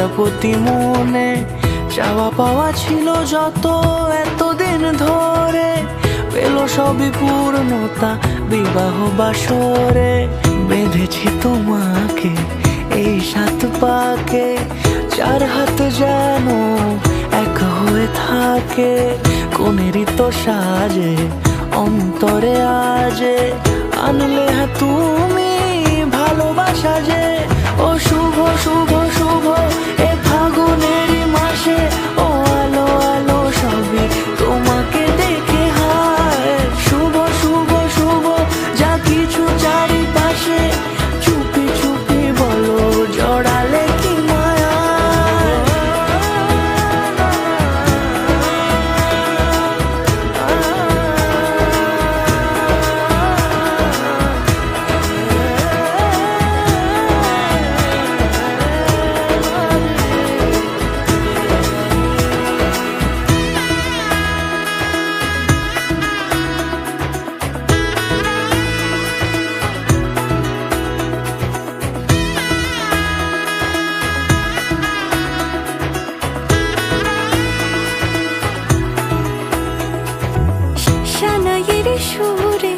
প্রজাপতি মনে চাওয়া পাওয়া ছিল যত এতদিন ধরে, পেল সবই পূর্ণতা বিবাহ বাসরে। বেঁধেছি তোমাকে এই 7 পাকে, 4 হাত যেন এক হয়ে থাকে। কোনেরই তো সাজে অন্তরে আজে আনলে তুমি ভালোবাসা যে। ও শুভ শুভ শুভ এ ফাগুনেরই মাসে, ও আলো আলো সবই তোমাকে দেখে হায়। শুভ শুভ শুভ যা কিছু চারিপাশে, চুপি চুপি বলো জড়ালে কি মায়া। সুরে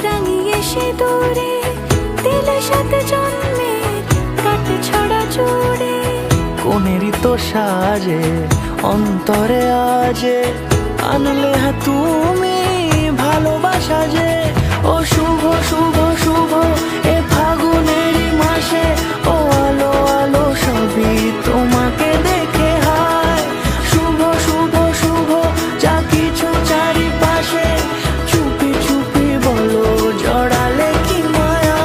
রাঙিয়ে সে দূরে দিলে 7 জন্মের কাট ছড়া জুড়ে। কোনেরই তো সাজে অন্তরে আজে আনলে তুমি ভালোবাসা যে। ও শুভ শুভ শুভ এ ফাগুনেরই মাসে, ও আলো আলো সবই তোমাকে দেখে হায়। শুভ শুভ শুভ যা কিছু চারিপাশে, চুপি চুপি বলো জড়ালে কি মায়া।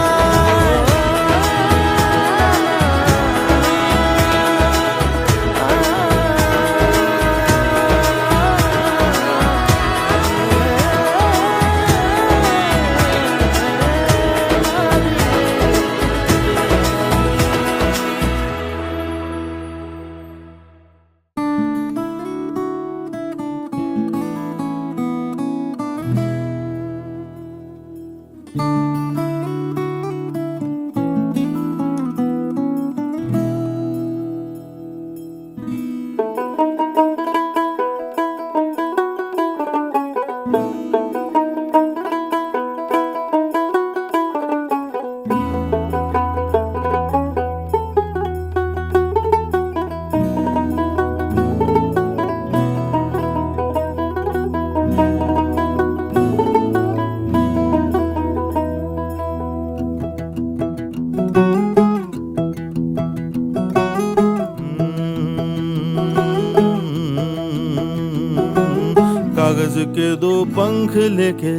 कागज के 2 पंख लेके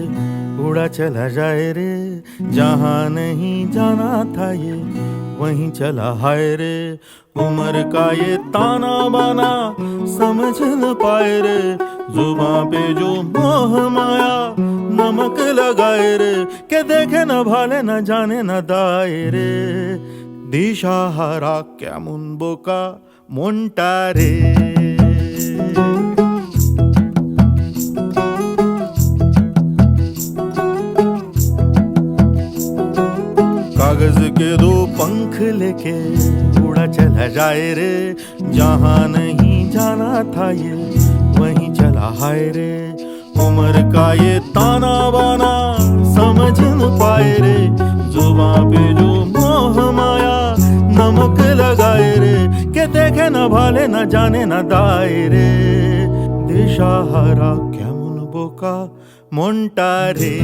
उड़ा चला जाए रे, जहाँ नहीं जाना था ये वहीं चला हाय रे। उम्र का ये ताना बाना समझ न पाए रे, जुबां पे जो मोह माया नमक लगाए रे। के देखे न भाले न जाने न दाए रे, दिशाहारा केमन बोका মনটা রে। कागज के 2 पंख लेके उड़ा चला जाए रे, जहाँ नहीं जाना था ये वहीं चला हाय रे। उम्र का ये ताना बाना समझ न पाए रे, जुबां पे जो मोह माया नमक लगाए रे। के देखे न भाले न जाने न दाए रे, दिशाहारा केमन बोका মনটা রে।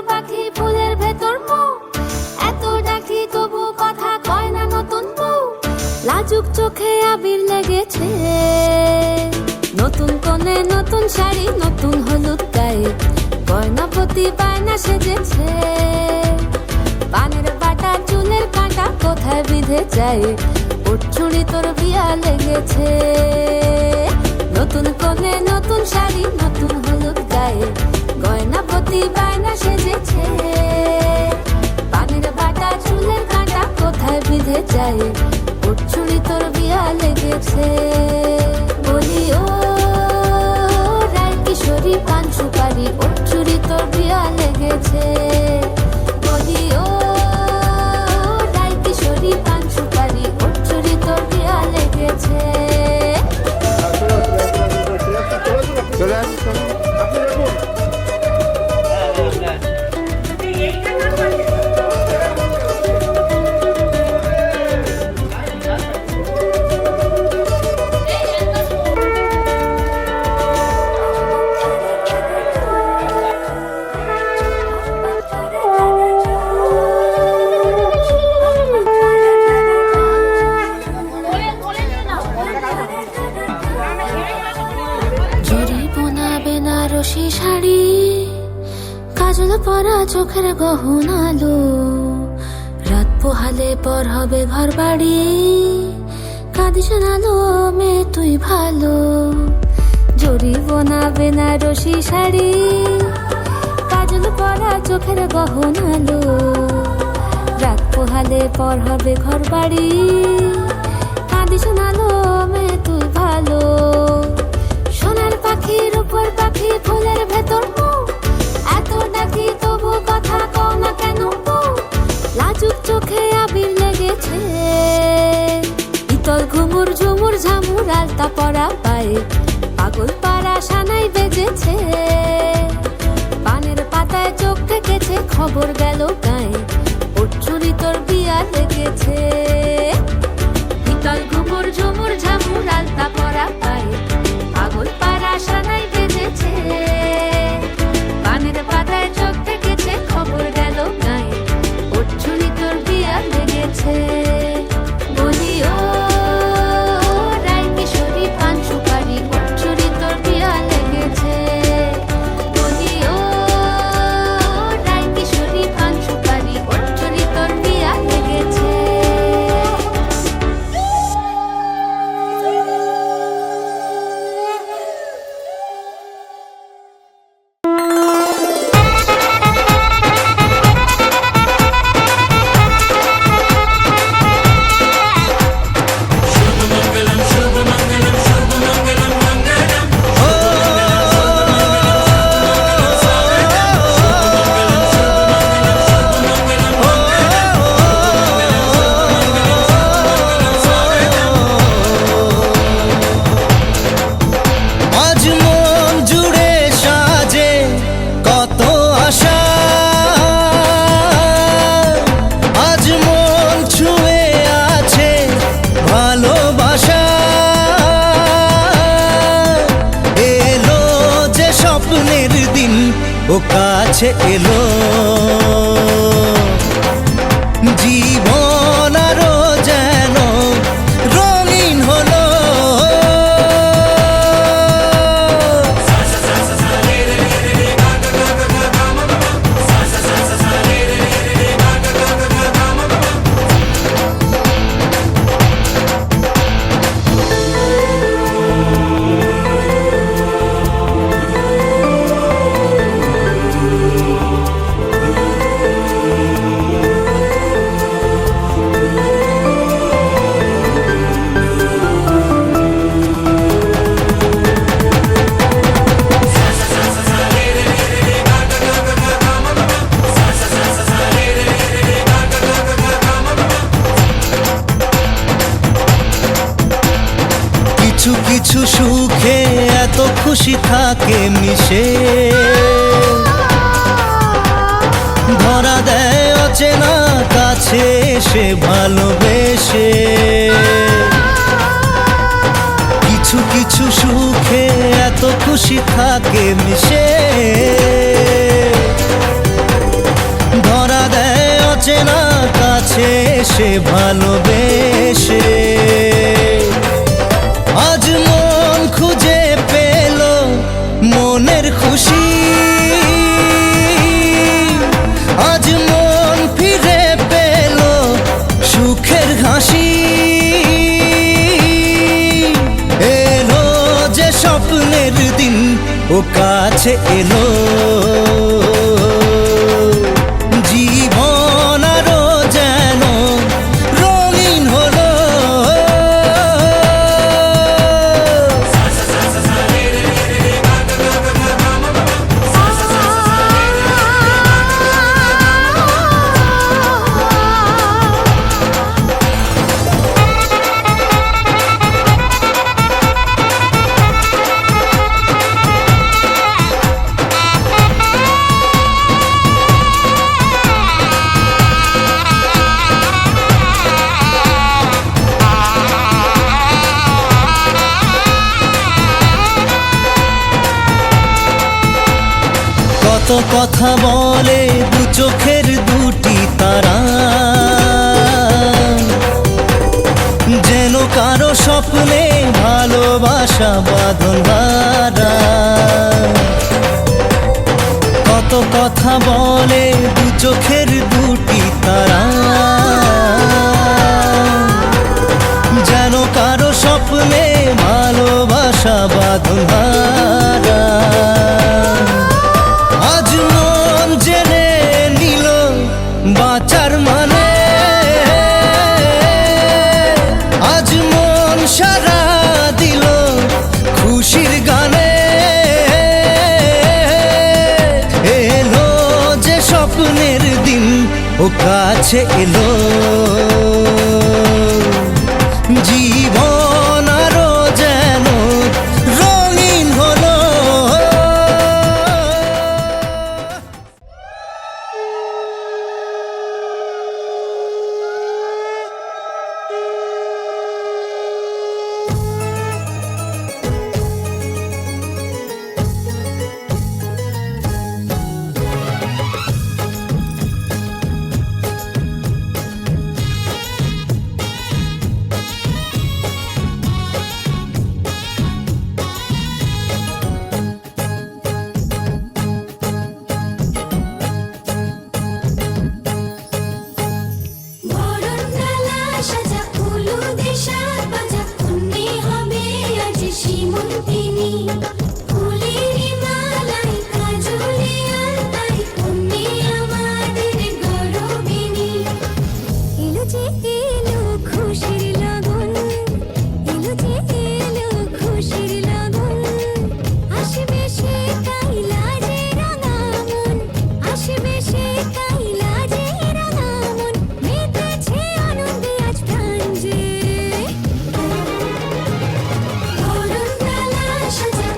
পাখি ফুলের ভেতর মো, এত ডাকি তবু কথা কয় না। চোখে আবির লেগেছে, নতুন কোণে নতুন শাড়ি, নতুন হলুদ গায়ে, গয়নাপতি বায়না সেজেছে। পানের বাটা চুলের কাঁটা কোথায় বিঁধে যায়, ওর চুড়ি তোর বিয়া লেগেছে। নতুন কোণে নতুন শাড়ি, নতুন হলুদ গায়ে, গয়নাপতি বায়না সেজেছে। পানের বাটা চুলের কাঁটা কোথায় বিঁধে যায়, ওর চুড়ি তোর বিয়া লেগেছে। বলি ও রায় কিশোরী পান সুপারি, ওর চুড়ি তোর বিয়া লেগেছে। বলি ও রায় কিশোরী পান সুপারি, ওর চুড়ি তোর বিয়া লেগেছে। বেনারসি শাড়ি, কাজল পরা চোখের গহনালো, রাত পোহালে পর হবে ঘর বাড়ি, কাঁদিস নালো মেয়ে তুই ভালো। জরি বোনা বেনারসি শাড়ি, কাজল পরা চোখের গহনালো, রাত পোহালে পর হবে ঘর বাড়ি, কাঁদিস নালো মেয়ে তুই ভালো। সোনার পাখির উপর পাখি, ফুলের ভেতর এত ডাকি তবু কথা কও না কেন। লাজুক চোখে আবির লেগেছে, ইতল ঘুমুর ঝুমুর ঝামুর আলতা পরা পায়ে, পাগল পাড়া সানাই বেজেছে। পানের পাতায় চোখ থেকেছে, খবর গেল গায়ে, ওর চুরি তোর বিয়া লেগেছে। ইতল ঘুমুর ঝুমুর ঝামুর আলতা পরা পায়ে, পাগল পাড়া সানাই বেজেছে। পানের পাতায় চোখ থেকেছে, খবর গেল গায়ে, ওর চুরি তোর বিয়া লেগেছে। বলি ও রায় কিশোরী পান সুপারি, ওর চুরি তোর বিয়া লেগেছে। বলি ও রায় কিশোরী পান সুপারি, ওর চুরি তোর বিয়া লেগেছে। আজ মন জুড়ে সাজে কত আশা, আজ মন ছুঁয়ে আছে ভালোবাসা। এলো যে স্বপ্নের দিন, ও কাছে এলো, জীবন আরো যেন রঙিন হলো। কিছু কিছু সুখে এত খুশি থাকে মিশে, ধরা দেয় অচেনা কাছে সে ভালোবেসে। কিছু কিছু সুখে এত খুশি থাকে মিশে, ধরা দেয় অচেনা কাছে সে ভালোবেসে। স্বপ্নের দিন ও কাছে এলো, জীবন আরো যেন রঙিন হলো। কত কথা বলে দু চোখের দুটি তারা, যেন কারো স্বপ্নে ভালোবাসা বাঁধন হারা। কত কথা বলে দু চোখের দুটি তারা, যেন কারো স্বপ্নে ভালোবাসা বাঁধন হারা। আজ মন জেনে নিল বাঁচার মানে, আজ মন সারা দিল খুশির গানে। এলো যে স্বপ্নের দিন ও কাছে এলো, জীবন আরো যেন রঙিন হলো। বরণডালা সাজা ফুলুদে সাত বাজা কন্যে হবে আজ সীমন্তিনী। ফুলেরি মালাই কাজলে আলতায় কন্যে আমাদের গৌরবিনী। এলো যে এলো খুশির লগন, এলো যে এলো খুশির লগন। আসবে সে কাইলা যে রাঙা মন, আসবে সে কাইলা যে রাঙা মন। মেতেছে আনন্দে আজ প্রাণ যে। বরণডালা সাজা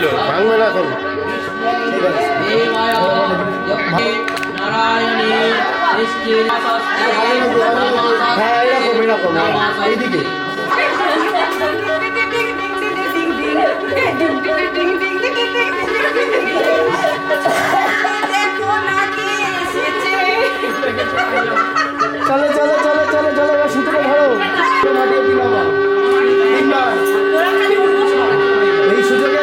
ছিল। ভাঙবে না এখন। হ্যাঁ এরকম এরকম এইদিকে চলো চলো চলো চলো চলো এবার সুতোটা ধরো মাটিয়ে দিলাম তিনবার এই সুযোগে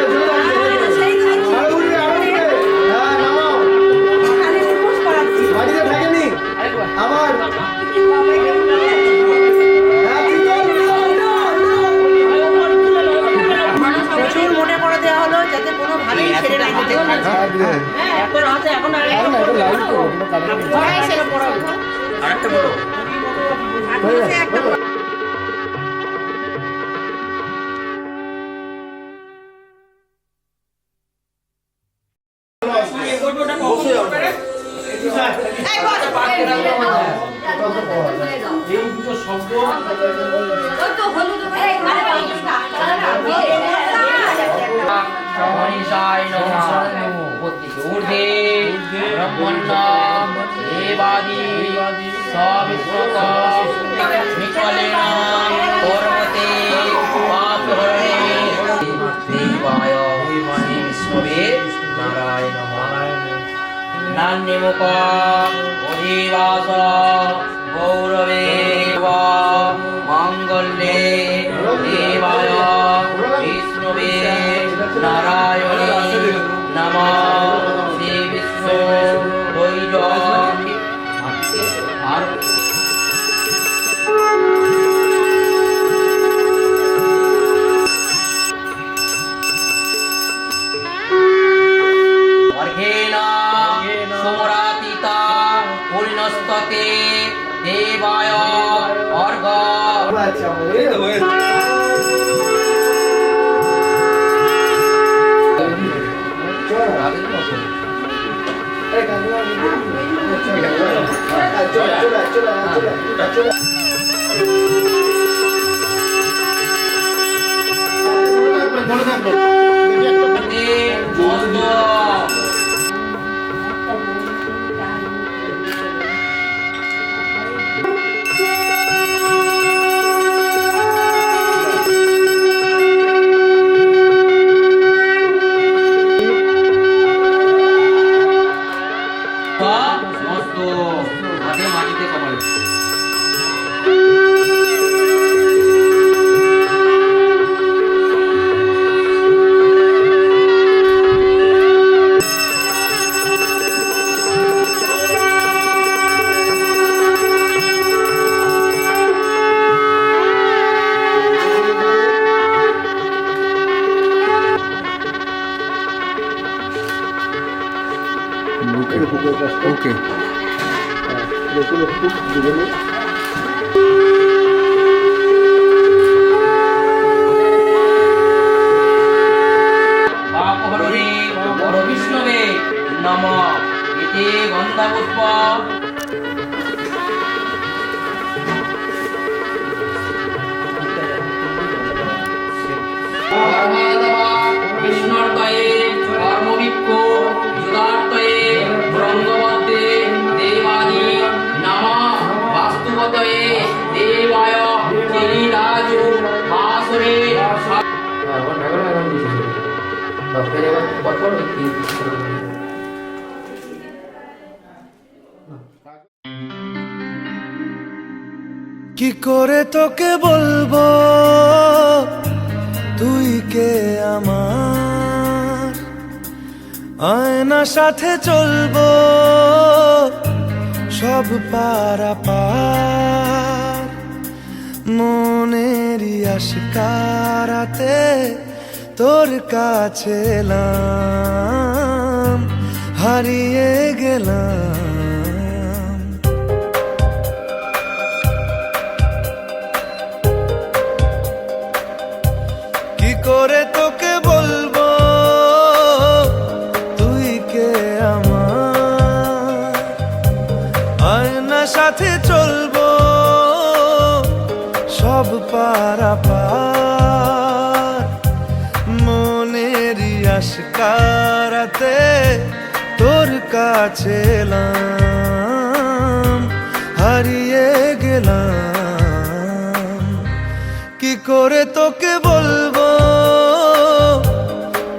আরো উঠবে আরো উঠবে হ্যাঁ নামাও মাটিতে থাকেনি আবার প্রচুর মনে করে দেওয়া হলো যাতে কোনো ভাবেই ছেড়ে না যেতে পারে। এখন আছে এখন আর সেটা পড়া আরেকটা বলো। মনীষায় নমঃ ঊর্ধ্বে ব্রহ্মণ্য দেবাদি সবিশ্বত বিকলেন পর্বতে পাপহরণে দেবায় বিষ্ণবে নারায়ণ নান্যমুখ অধিবাস গৌরবে মঙ্গলে দেবায় বিষ্ণবে নারায়ণে নমঃ শ্রী বিষ্ণু বৈজ আর অর্ঘেন সুমরাতিতা পূর্ণস্ততে দেবায় অর্ঘ মাটিতে কমাল ওকে দেখুন একটু দুজনে পাপহরণে পরবিষ্ণবে নমঃ এতে গন্ধাপুষ্প কৃষ্ণর্তয়ে কর্মবিক্ষ যুদার্তয়ে ব্রহ্মবদ্দে দেবাদি নমঃ বাস্তুবতয়ে দেবায় চিরিরাজু ভাসুরে কি করে তোকে বলবো তুই কে আমার আয়না সাথে চলবো সব পারাপার মনেরই আশকারাতে তোর কাছে এলাম হারিয়ে গেলাম কি করে তোকে বলবো তুই কে আমার আয়না সাথে চলবো সব পারাপার মনেরই বিশ্বাস কারাতে তোর কাছে এলাম, হারিয়ে গেলাম। কি করে তোকে বলবো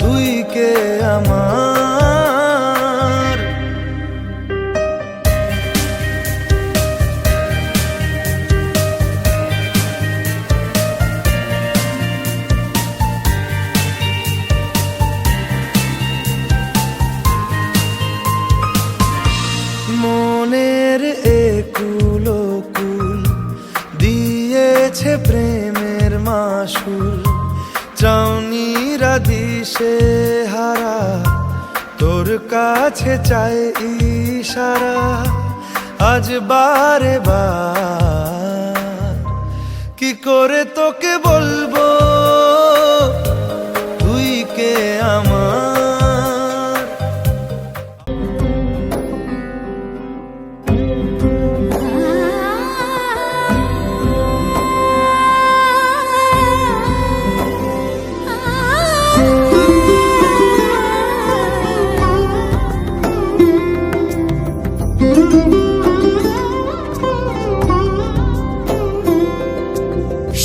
তুই কে আমার? মনের একুলো কুল দিয়েছে প্রেমের মাসুল, চাউনিরা দিশে হারা তোর কাছে চাই ইশারা। আজ বারে বার কি করে তোকে বলবো তুই কে আমার?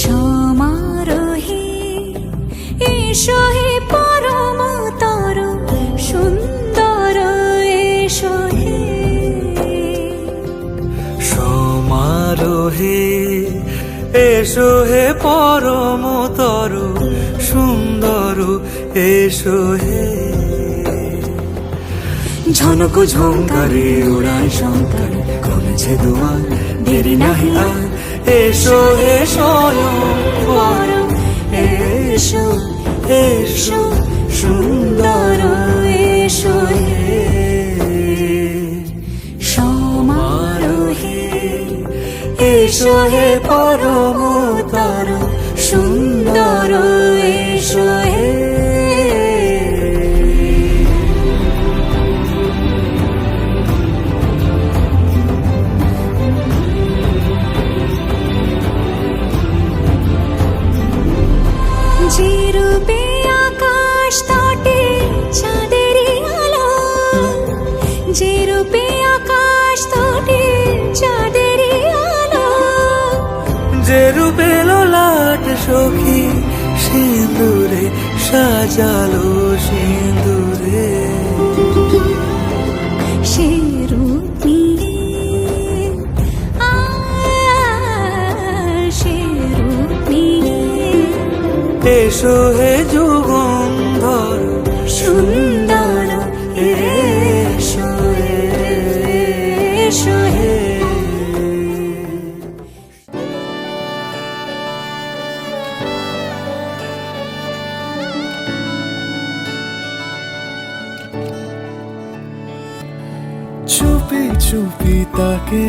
সমারোহে এসো হে পরমতর সুন্দর এসো হে। সমারোহে এসো হে পরমতর সুন্দর এসো হে। ঝনক ঝঙ্কারে উড়ায় শঙ্কর খুলেছে দুয়ার, দেরি নাহি আর এসো হে স্বয়ংবর। এসো এসো সুন্দর এসো হে। সমারোহে এসো হে পরমতর সুন্দর এসো হে। যে রূপে আকাশ তটে চাঁদেরই আলো, যে রূপে আকাশ তটে চাঁদেরই আলো। যে রূপে ললাট সখী সিঁদুরে সাজালো সিঁদুরে। সে রূপ নিয়ে সে রূপ নিয়ে এসো হে যুগন্ধর সুন্দর এসো এসো হে। চুপি চুপি তাকে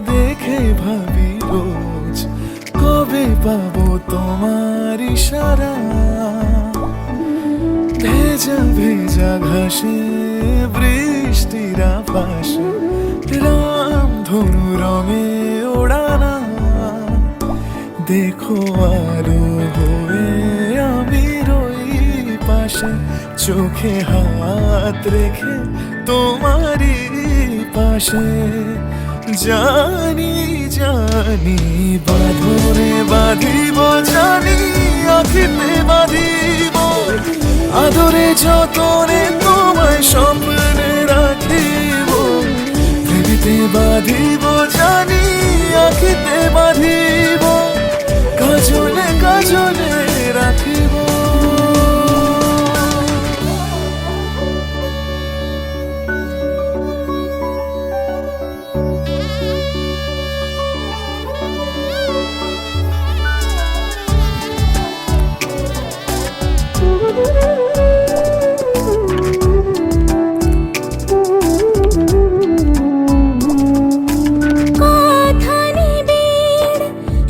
দেখে ভাবি রোজ, কবে পাবো তোমার ইশারা। ভেজা ভেজা ঘাসে বৃষ্টির পাশে রামধনু রঙে ওড়ানা। দেখো আরো হয়ে আমি রই পাশে, চোখে হাত রেখে তোমারই পাশে। জানি জানি বাঁধনে বাঁধিব, জানি আখিতে বাঁধিব, আদরে যতনে তোমায় স্বপ্নে রাখিব। ভেবিতে বাঁধিব, জানি আখিতে বাঁধিব, কাজলে কাজলে রাখিব। কথা নিবিড়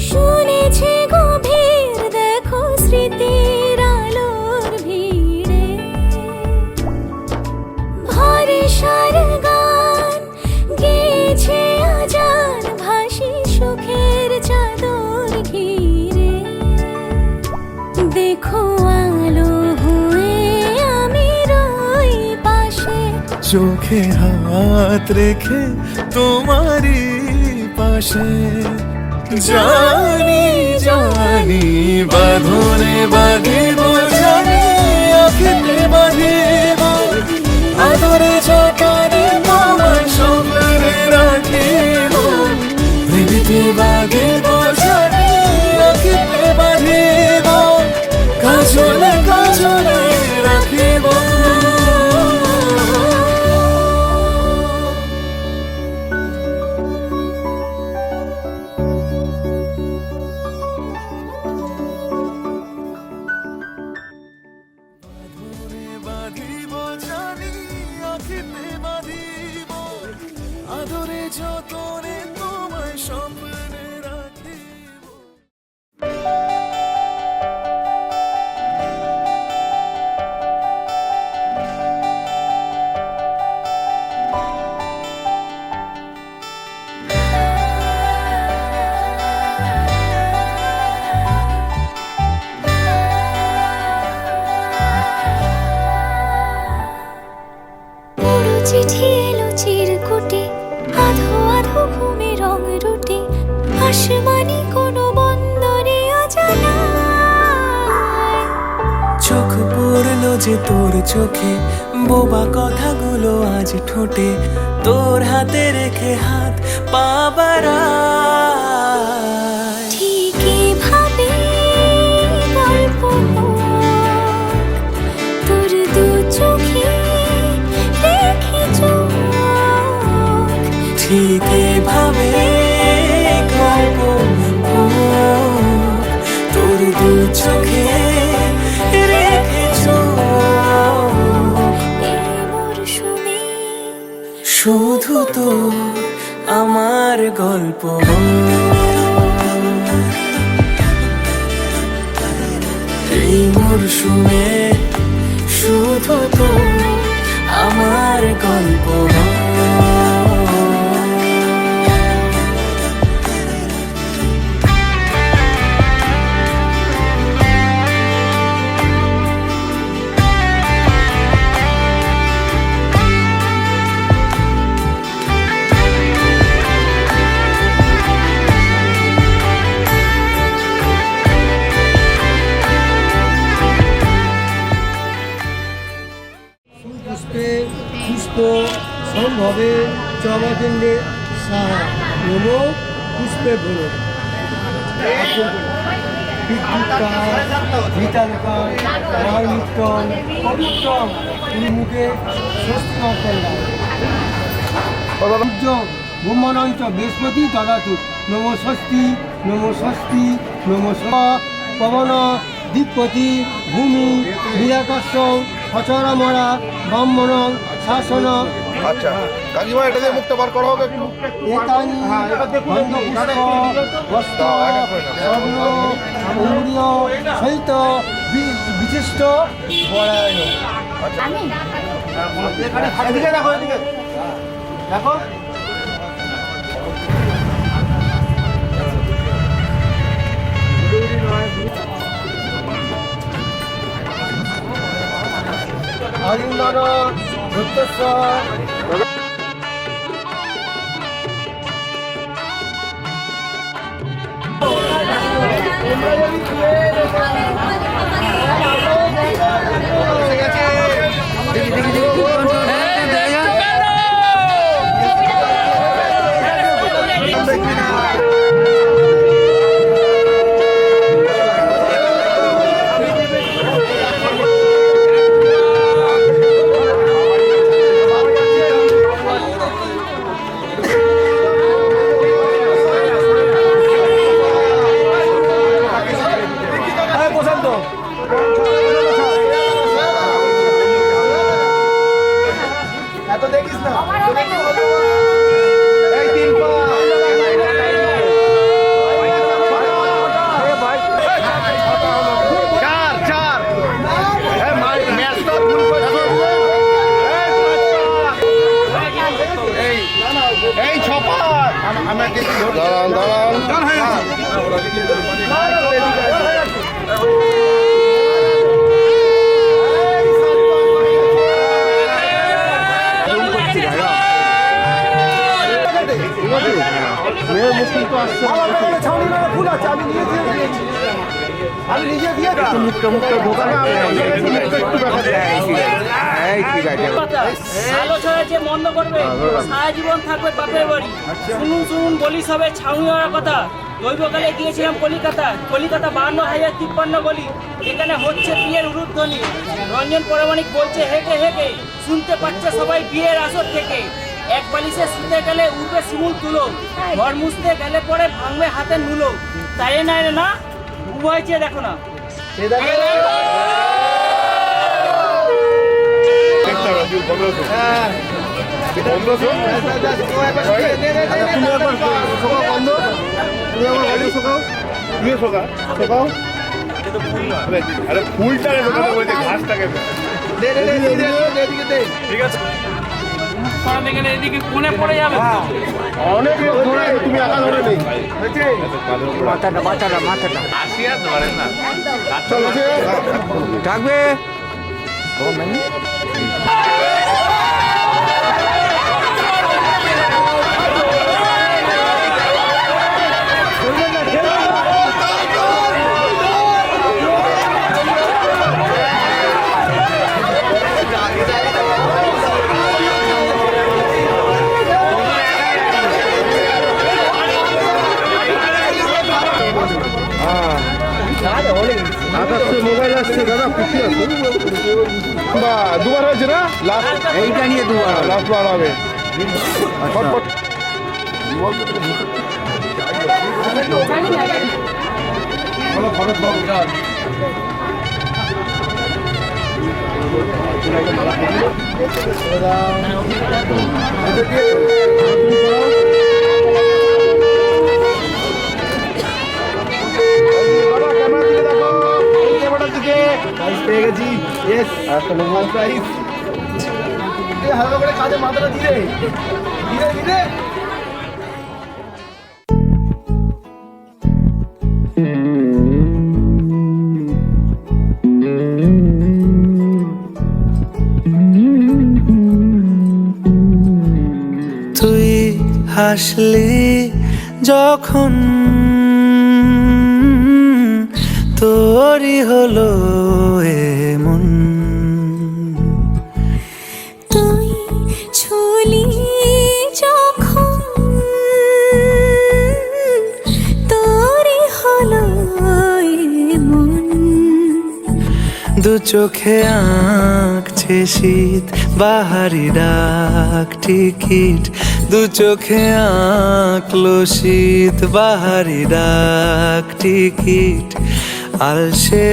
শুনেছে গভীর, দেখো স্মৃতি চোখে হাত রেখে তোমারই পাশে জানি জানি বাঁধনে বাঁধিব জানি আঁখিতে বাঁধিব আদরে যতনে তোমায় স্বপ্নে রাখিব প্রেমিতে বাঁধিব জানি আঁখিতে বাঁধিব কাজলে কাজলে রাখিব বাঁধিব জানি আঁখিতে বাঁধিব আদরে যতনে তোমায় স্বপ্নে রাখিব। পুরো চিঠি এলো চিরকুটে, আধো আধো ঘুমে রং রুটে, আসমানি কোনো বন্দরে অজানায়। চোখ পড়লো যে তোর চোখে, বোবা কথাগুলো আজ ঠোঁটে, তোর হাতে রেখে হাত পা বাড়ায়। ঠিক এভাবে গল্প হোক, তোর দু চোখে রেখে চোখ। ঠিক এভাবে গল্প হোক, তোর দু চোখে রেখে চোখ। এই মরশুমে শুধু তো আমার গল্প এই মরশুমে শুধু তো আমার গল্প পুষ্পে পুষ্প সম্ভবে চমকেন্দ্রে সাহা নম পুষ্পে ভুলো ভিতালকার রামিত্তম পবিত্রম মুখে স্বস্তি ব্রহ্মানঞ্চ বৃহস্পতি দদাতু নম ষষ্ঠী নম ষষ্ঠী নম পবন দিকপতি ভূমি নিরাকর্ষ অচরমরা ব্রাহ্মণ শাসন আচ্ছা কাকিমা এটা দিয়ে মুখটা বার করা হোক একটু এতানি বস্ত্র স্বর্ণ ইন্দ্রিয় সহিত বিশিষ্ট বরায়ণ। এদিকে দেখো এদিকে দেখো আলিঙ্গন ভূতেশ্বর আলোচনা যে বন্ধ করবে সারা জীবন থাকবে বাপের বাড়ি। শুনুন শুনুন বলি সবে ছাউনি হওয়ার কথা। দৈবকালে গিয়েছিলাম কলিকাতা, কলিকাতা 52,053 গলি। এখানে হচ্ছে বিয়ের উরুধ্বনি। রঞ্জন পরামানিক বলছে হেঁকে হেঁকে, শুনতে পাচ্ছে সবাই বিয়ের আসর থেকে। এক বালিশে শুতে গেলে উঠবে শিমুল তুলো, ঘর মুছতে গেলে পরে ভাঙবে হাতের নুলো। তাই না না উভয় চেয়ে দেখো না। আরে ফুলটাকে ঘাসটাকে ঠিক আছে এদিকে কোণে পড়ে যাবে। অনেক লোক ধরে তুমি একা ধরে নেই থাকবে মোবাইল আসছে দাদা খুশি আছে বা দুবার হয়েছে না লাস্ট এইটা নিয়ে দুবার লাস্ট বার হবে ফটফট পেয়ে গেছি ইয়েস আসলে মোবাইল প্রাইস হালকা করে কাজে মাথাটা ধীরে ধীরে ধীরে তুই হাসলি যখন তোরই হলো এমন, তুই ছুলি যখন তোরই হলো এমন। দু চোখে আঁকছে শীত বাহারি ডাক টিকিট, দু চোখে আঁকলো শীত বাহারি ডাক টিকিট। আলসে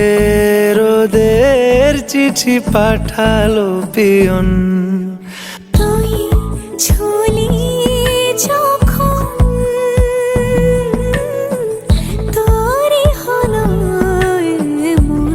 রোদের চিঠি পাঠালো পিয়ন, তুই ছুলি যখন তোরই হলো এমন।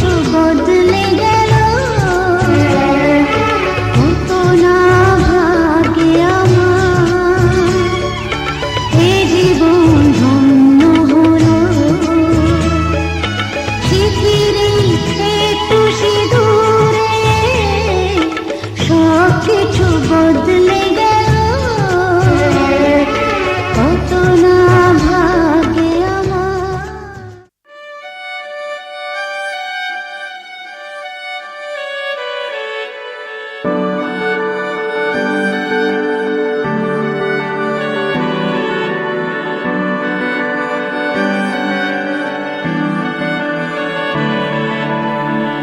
কিছু বদলে গেল, কত না ভাগ্যে আমার এ জীবন ধন্য হলো। চিঠিরে একটু সিঁদুরে সব কিছু বদলে গেল, কত না ভাগ্যে আমার।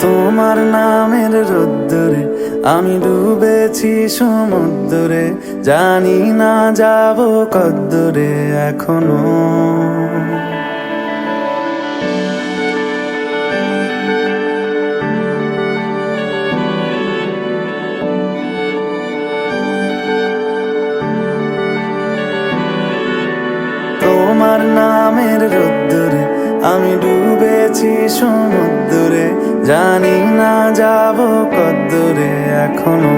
তোমার নামের রোদ্দুরে আমি ডুবেছি সমুদ্রে, জানি না যাব কদ্দুরে এখনো। তোমার নামের রোদ্দুরে আমি ডুবেছি সমুদ্রে, জানি না যাব কদ্দুরে এখনো।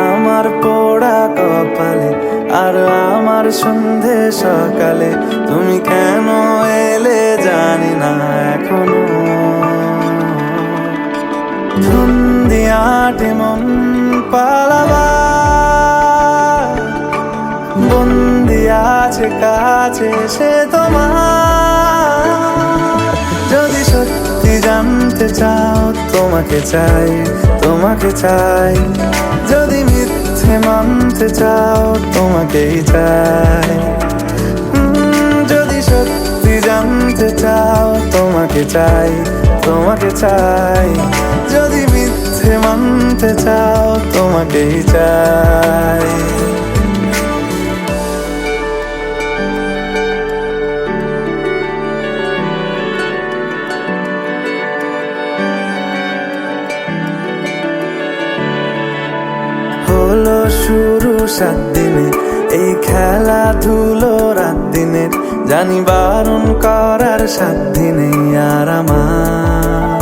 আমার পোড়া কপালে আর আমার সন্ধে সকালে তুমি কেন এলে জানি না এখনো। ধুন্দিয়াটে মন পালাবা বন্দি আছে কাছে সে তোমার। যদি সত্যি জানতে চাও তোমাকে চাই, তোমাকে চাই। যদি মিথ্যে মানতে চাও তোমাকেই চাই। যদি সত্যি জানতে চাও তোমাকে চাই, তোমাকে চাই। যদি মিথ্যে মানতে চাও তোমাকেই চাই। হলো শুরু 7 দিনে এই খেলাধুলো রাত দিনের, জানি বারণ করার সাধ্য নেই আর আমার।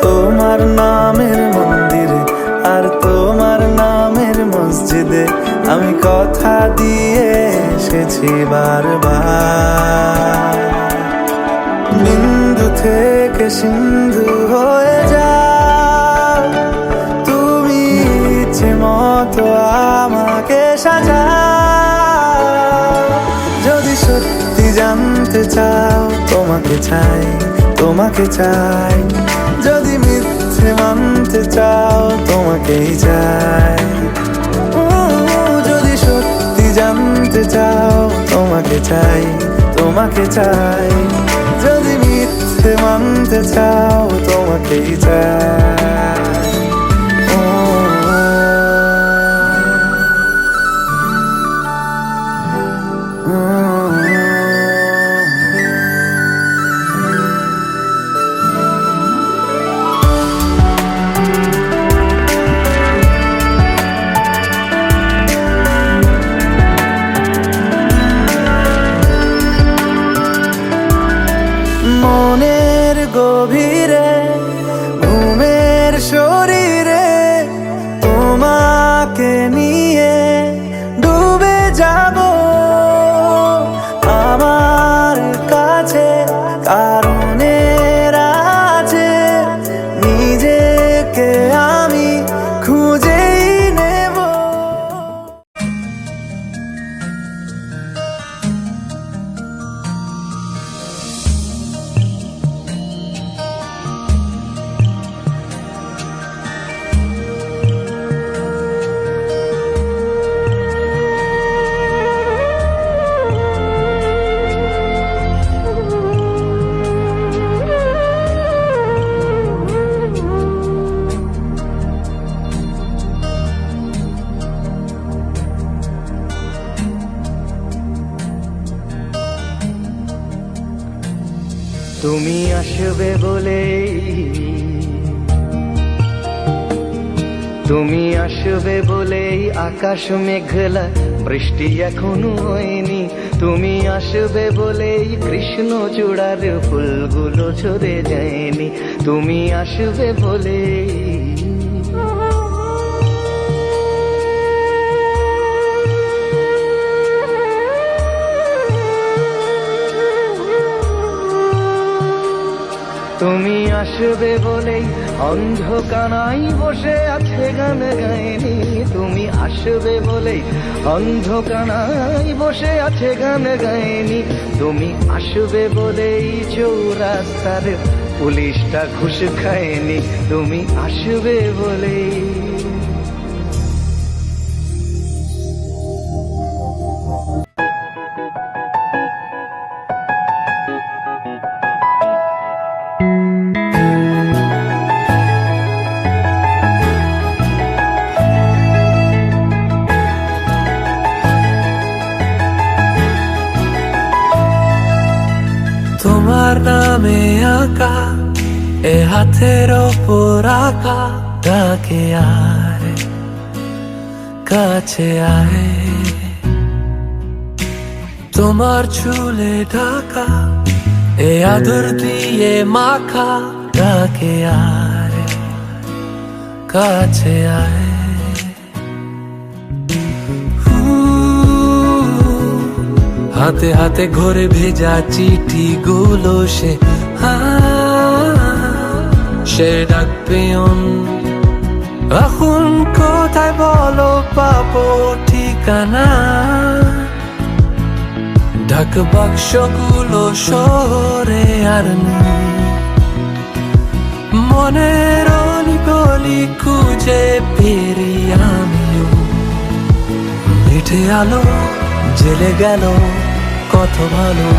তোমার নামের মন্দিরে আর তোমার নামের মসজিদে আমি কথা দিয়ে এসেছি বারবার। বিন্দু থেকে সিন্ধু হয়ে যাও তুমি, ইচ্ছে মতো আমাকে সাজাও। যদি সত্যি জানতে চাও তোমাকে চাই, তোমাকে চাই। যদি মিথ্যে মানতে চাও তোমাকেই চাই। যদি সত্যি জানতে চাও তোমাকে চাই, তোমাকে চাই। যদি মিথ্যে মানতে চাও তোমাকেই চাই। মনের গভীরে ঘুমের শরীরে তোমাকে নিয়ে ডুবে যাব আমার কাছে। কারণের আছে নিজেকে আমি খুঁজেই নেব। তুমি আসবে বলে তুমি আসবে বলেই আকাশ মেঘলা, বৃষ্টি এখনো হয়নি। তুমি আসবে বলেই কৃষ্ণ চূড়ার ফুলগুলো ঝরে যায়নি। তুমি আসবে বলেই তুমি আসবে বলেই অন্ধকানাই বসে আছে গান গায়নি। তুমি আসবে বলেই অন্ধকানাই বসে আছে গান গায়নি। তুমি আসবে বলেই চৌরাস্তার পুলিশটা ঘুষ খায়নি। তুমি আসবে বলেই তোমার নামে আঁকা এ হাতের ওপর আঁকা ডাকে আয়, কাছে আয়। তোমার চুলে ঢাকা এ আদর দিয়ে মাখা ডাকে আয়, কাছে আয়। হাতে হাতে ঘরে ভেজা চিঠি গুলো সে ডাক পেয়ন। এখন কোথায় বলো পাবো ঠিকানা? ডাক বাক্সগুলো শহরে আর নেই, মনের অলিগলি খুঁজে ফিরি আমিও। মিঠে আলো জেলে গেল কত ভালো।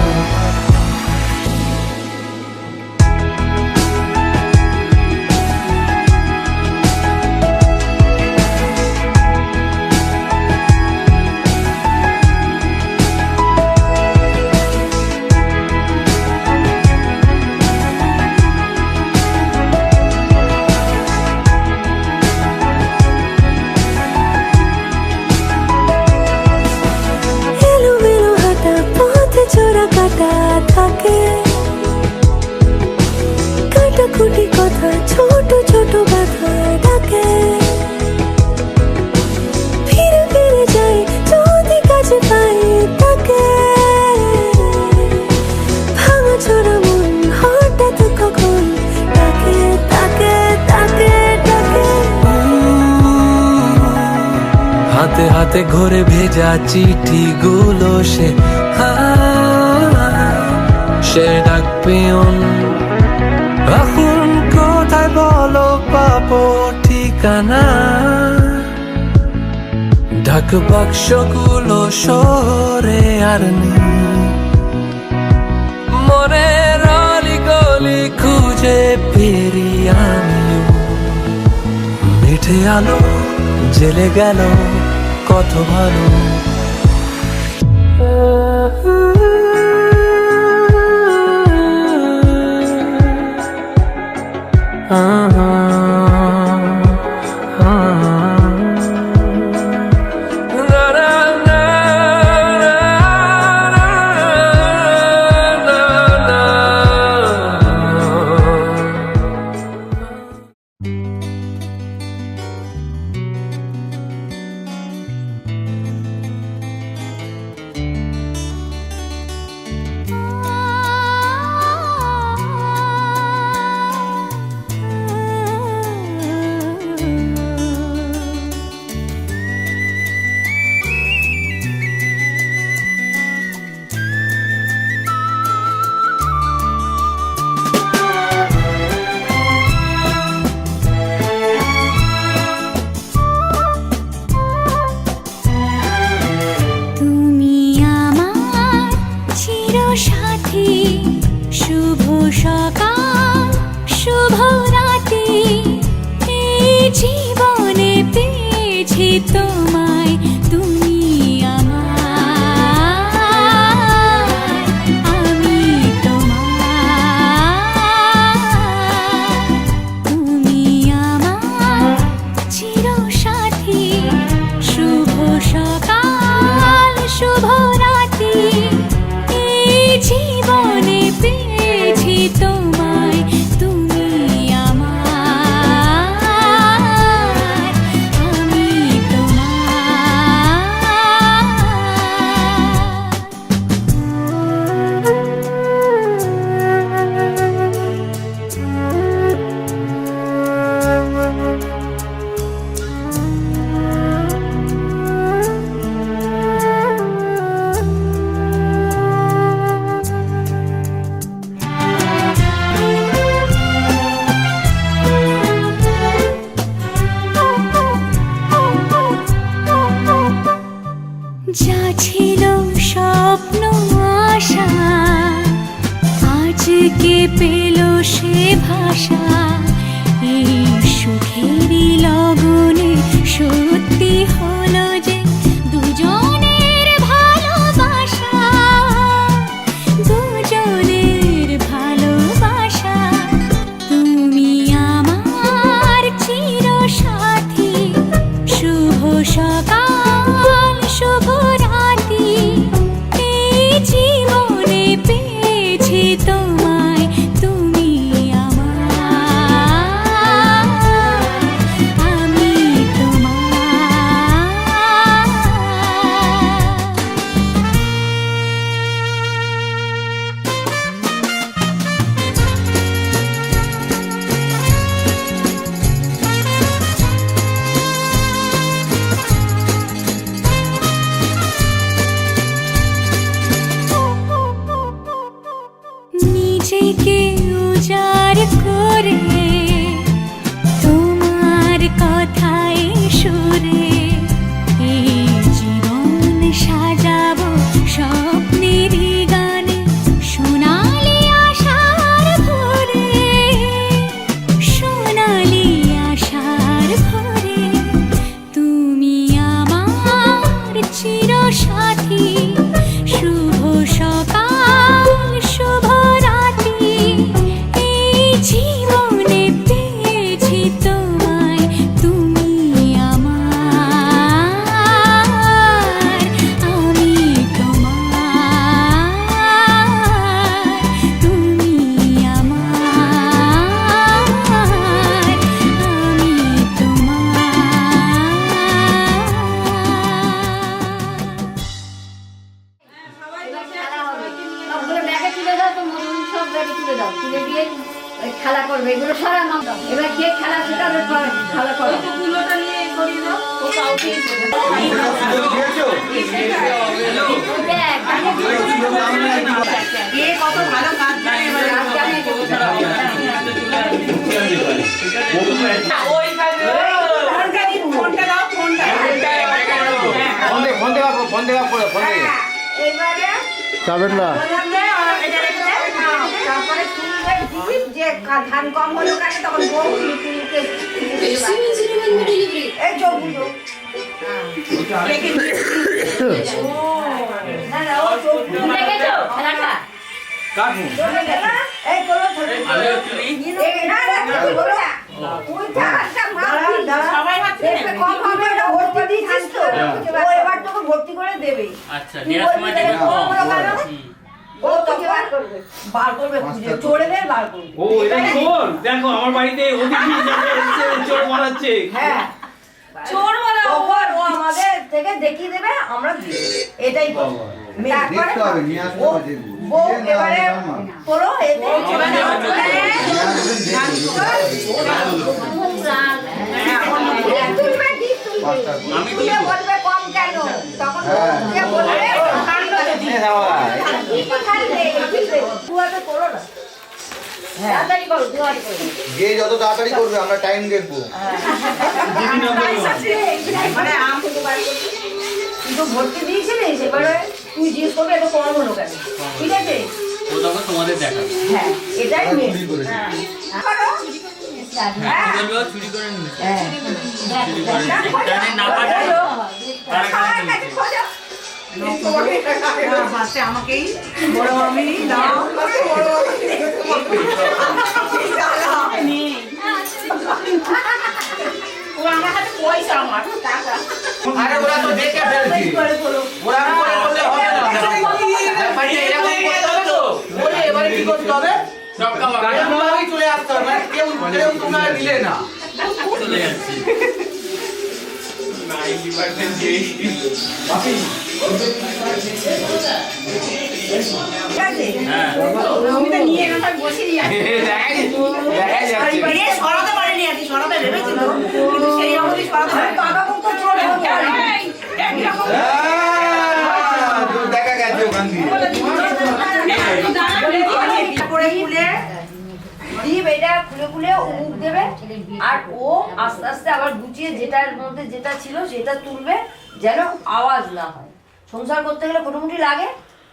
কাটাকুটি কথা ছোট ছোট কথা ডাকে, ফিরে ফিরে যাই যদি কাছে পাই তাকে। ভাঙা চোরা মন হঠাৎ কখন ডাকে তাকে তাকে ডাকে। হাতে হাতে ঘরে ভেজা চিঠি গুলো সে ডাক পেয়ন। এখন কোথায় বলো পাবো ঠিকানা? ডাক বাক্সগুলো শহরে আর নেই, মনের অলিগলি খুঁজে ফিরি আমিও। মিঠে আলো জেলে গেল কত ভালো। তোমায় তুমি আমার, আমি তোমার, তুমি আমার চির আজকে পেল সে ভাষা এই সুখেরই লগনে সত্যি হলো যে দুজনের ভালোবাসা, দুজনের ভালোবাসা। তুমি আমার চিরসাথী, শুভ সকাল শুভ রাতি, এই জীবনে পেয়েছি তোমায়, তুমি আমার, আমি তোমার। নিজেকে উজাড় করে তোমার কথায় সুরে এই জীবন সাজাবো স্বপ্নেরই গানে, সোনালি আশার ভোরে, সোনালি আশার ভোরে। তুমি আমার চিরসাথী, শুভ সকাল শুভ রাতি, এই জীবনে পেয়েছি তোমায়, তুমি আমার, আমি তোমার, তুমি আমার, আমি তোমার। ব্যাগে তুলে দাও, তো সব ব্যাগে তুলে দাও, তুলে দিয়ে খেলা করবে, এগুলো সারা নাম দাও। এবার কে খেলা শেখাবে খেলা করো, কুলোটা নিয়ে করিয়ে দাও। ও কাউকে কত ভালো কাজ জানে, যাবেন না তারপরে যে ধান কম হলো কাছে তখন বউ এই চোখ বুঝো না না ও চোখ দেখেছো খেলাটা কাটু এই করো না না বলো না তুই থাকটা মারবি সবাই হাতে কম হবে না ভর্তি দিছিস তো ও এবার তোকে ভর্তি করে দেবে। আচ্ছা নেওয়ার সময় দেখো ও তোকে বার করবে চোরে দেয় বার করবে। ও এটা চোর, দেখো আমার বাড়িতে অতিথি এসেছে, চোর মারাচ্ছে। হ্যাঁ চোর বলা ও আমাদের থেকে দেখিয়ে দেবে, আমরা দিব, এটাই করব। দেখতে হবে নিয়ে আসতে হবে বউ এবারে তোলো এতে আমি তুলে বলবে কম কেন, তখন বলবে কাণ্ড দিয়ে দাও তোলো না, তাড়াতাড়ি করো, যে যত তাড়াতাড়ি করবে আমরা টাইম দেখবো। মানে কিন্তু ভর্তি দিয়েছিলিস, এবারে তুই জিজ্ঞেস করবে এত কম হলো কেন, ঠিক আছে? ও তখন তোমাদের দেখাবে। হ্যাঁ এটাই মেন। চুরি করে নিয়েছে, জানে না পাঠায় আমাকেই বড় আমি আমার হাতে পয়সা, আমার টাকা। আরে ওরা তো দেখে ফেলছি, ওরা করে বললে হবে না, ভাই এরকম করতে হবে তো বলে এবারে কি করতে হবে, সব কাজে চলে আসতে হবে, মানে কেউ তোমরা দিলে না চলে যাচ্ছে। সরাতে পারেনি আর কি, সরাতে ভেবেছিল কিন্তু সেই রকমই সরাতে পারে। দেখা গেছে ওখান দিয়ে দ্বীপ এটা খুলে খুলে ও মুখ দেবে, আর ও আস্তে আস্তে আবার গুছিয়ে যেটার মধ্যে যেটা ছিল সেটা তুলবে, যেন আওয়াজ না হয়। সংসার করতে গেলে মোটামুটি লাগে,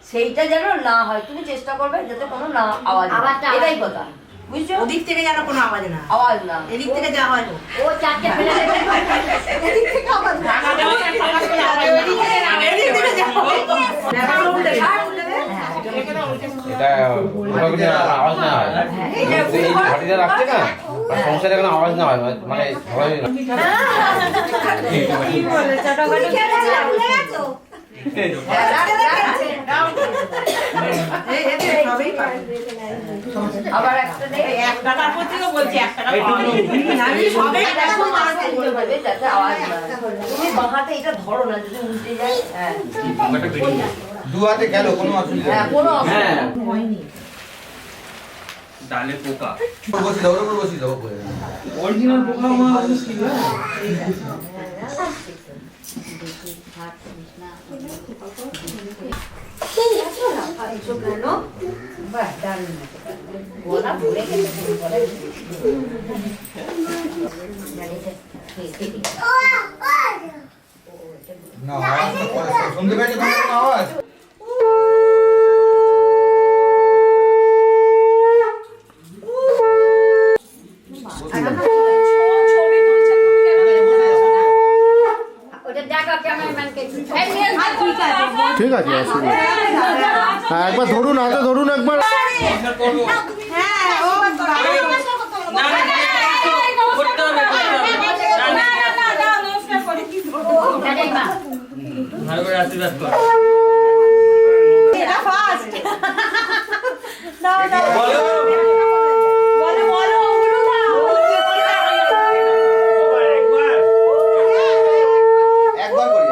সেইটা যেন না হয়, তুমি চেষ্টা করবে যাতে কোনো না আওয়াজ না হয়। এটাই কথা, বুঝছো? ওদিক থেকে যেন কোনো আওয়াজ না, আওয়াজ না, এদিক থেকে যা আওয়াজ হোক। ও চারটে ফেলে দেবে, এদিক থেকে আওয়াজ না, এদিক থেকে যা এটা আওয়াজ না হয়, এই ঘাটিটা রাখছে না সংসারে কোনো আওয়াজ না হয়, মানে সবাই আবার একটা টাকার প্রতিও বলছি 1 টাকা সবে যাতে আওয়াজ না হয়। তুমি বাঁহাতে এটা ধরো না, যদি উল্টে যায়। হ্যাঁ, দু হাতে গেল কোনো অসুবিধা হ্যাঁ, কোনো অসুবিধা হয়নি। ডালে পোকা বসি দাও, বসি দাও। অরিজিনাল পোকা আমার মুশকিল না। না আওয়াজ তো পরে শুনতে পাইনি কোনো আওয়াজ। ঠিক আছে, অসুবিধা নেই। হ্যাঁ, একবার ধরুন, হাতে ধরুন একবার। ভালো করে আশীর্বাদ করো। একবার করি।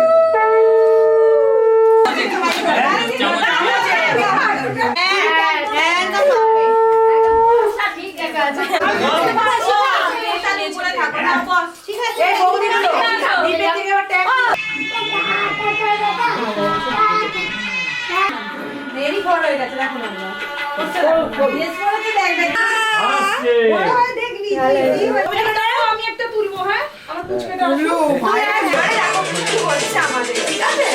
আমি একটা তুলবো। হ্যাঁ, আমার পুচকেটা আমাদের ঠিক আছে।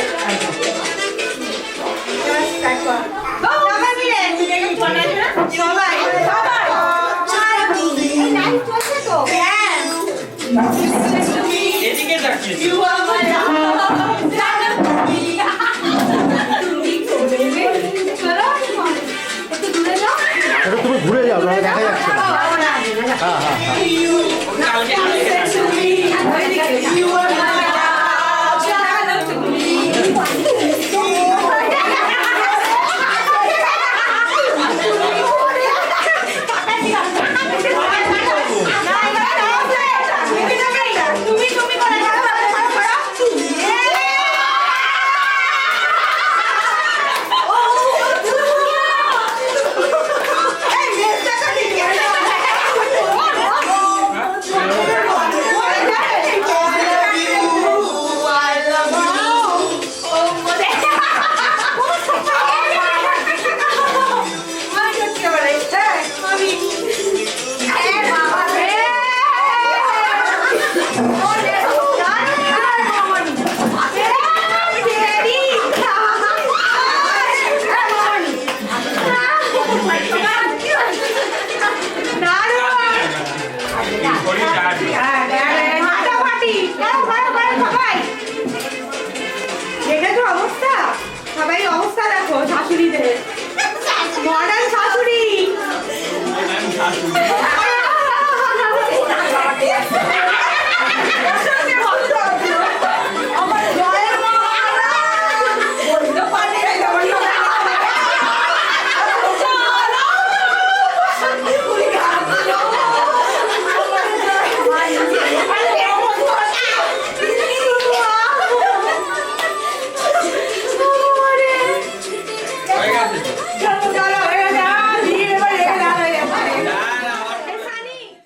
এদিকে তাকিয়ে এটা তুমি ঘুরে যাও, না দেখা যাচ্ছে না। হ্যাঁ, হ্যাঁ, হ্যাঁ। মডার্ন শাশুড়ি।